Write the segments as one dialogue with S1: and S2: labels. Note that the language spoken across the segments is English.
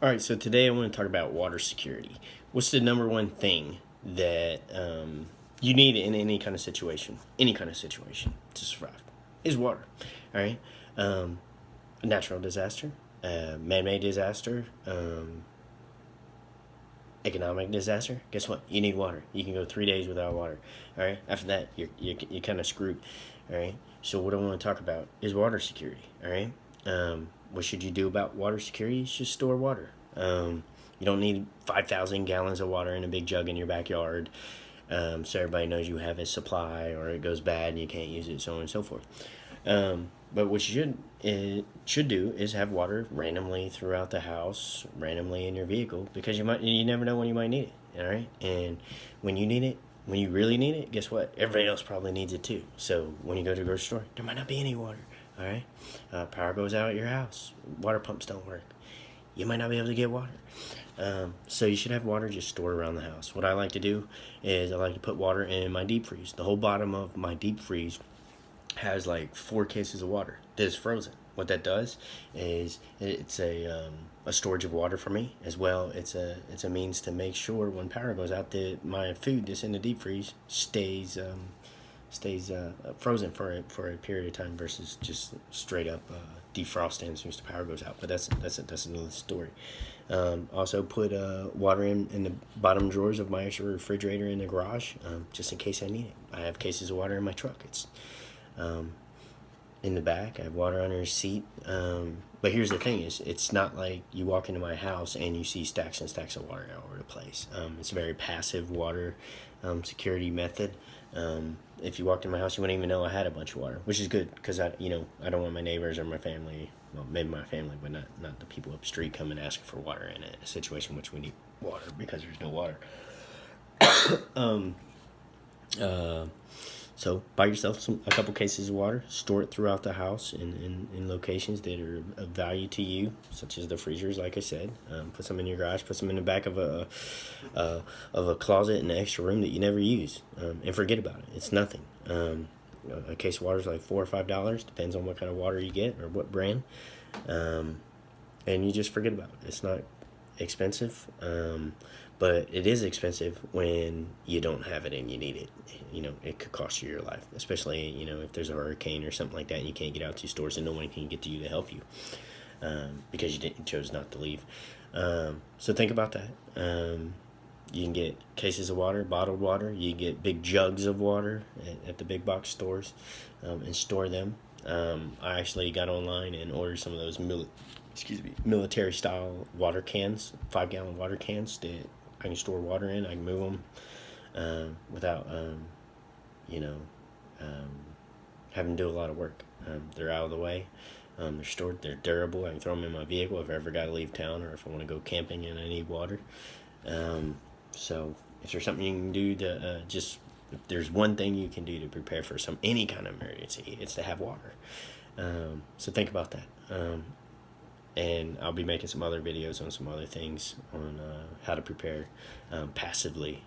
S1: All right, so today I want to talk about water security. What's the number one thing that you need in any kind of situation, to survive? Is water. All right, a natural disaster, man-made disaster, economic disaster. Guess what? You need water. You can go 3 days without water. All right. After that, you're kind of screwed. All right. So what I want to talk about is water security. All right. What should you do about water security? You should store water. You don't need 5,000 gallons of water in a big jug in your backyard, so everybody knows you have a supply, or it goes bad and you can't use it, so on and so forth. But what you should do is have water randomly throughout the house, randomly in your vehicle, because you never know when you might need it. All right, and when you need it, when you really need it, guess what? Everybody else probably needs it too. So when you go to the grocery store, there might not be any water. All right, power goes out at your house. Water pumps don't work. You might not be able to get water. So you should have water just stored around the house. What I like to do is I like to put water in my deep freeze. The whole bottom of my deep freeze has like 4 cases of water that is frozen. What that does is it's a storage of water for me as well. It's a means to make sure when power goes out that my food that's in the deep freeze stays frozen for a period of time versus just straight up defrosting as soon as the power goes out. But that's another story. Also put water in the bottom drawers of my extra refrigerator in the garage, just in case I need it. I have cases of water in my truck. It's in the back. I have water under the seat. But here's the thing: is it's not like you walk into my house and you see stacks and stacks of water all over the place. It's a very passive water security method. If you walked in my house, you wouldn't even know I had a bunch of water, which is good because I don't want my neighbors or my family, well, maybe my family, but not the people up the street coming asking for water in a situation in which we need water because there's no water. So buy yourself a couple cases of water, store it throughout the house in locations that are of value to you, such as the freezers, like I said. Put some in your garage, put some in the back of a closet in an extra room that you never use, and forget about it. It's nothing. A case of water is like $4 or $5, depends on what kind of water you get or what brand, and you just forget about it. It's not expensive, but it is expensive when you don't have it and you need it. It could cost you your life, especially if there's a hurricane or something like that and you can't get out to stores and no one can get to you to help you because you chose not to leave. So think about that. You can get cases of water, bottled water. You can get big jugs of water at the big box stores and store them. I actually got online and ordered some of those military style water cans, 5-gallon water cans that I can store water in. I can move them without having to do a lot of work. They're out of the way. They're stored. They're durable. I can throw them in my vehicle if I ever got to leave town or if I want to go camping and I need water. So if there's something you can do to if there's one thing you can do to prepare for any kind of emergency, it's to have water. So think about that. And I'll be making some other videos on some other things on how to prepare passively,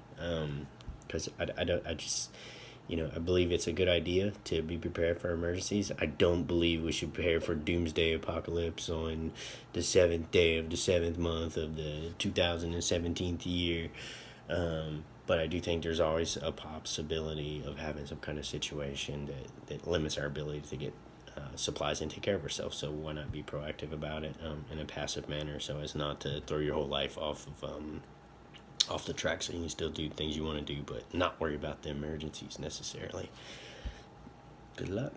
S1: because I believe it's a good idea to be prepared for emergencies. I don't believe we should prepare for doomsday apocalypse on the 7th day of the 7th month of the 2017th year. But I do think there's always a possibility of having some kind of situation that limits our ability to get supplies and take care of ourselves. So why not be proactive about it in a passive manner, so as not to throw your whole life off the track, so you can still do things you want to do but not worry about the emergencies necessarily. Good luck.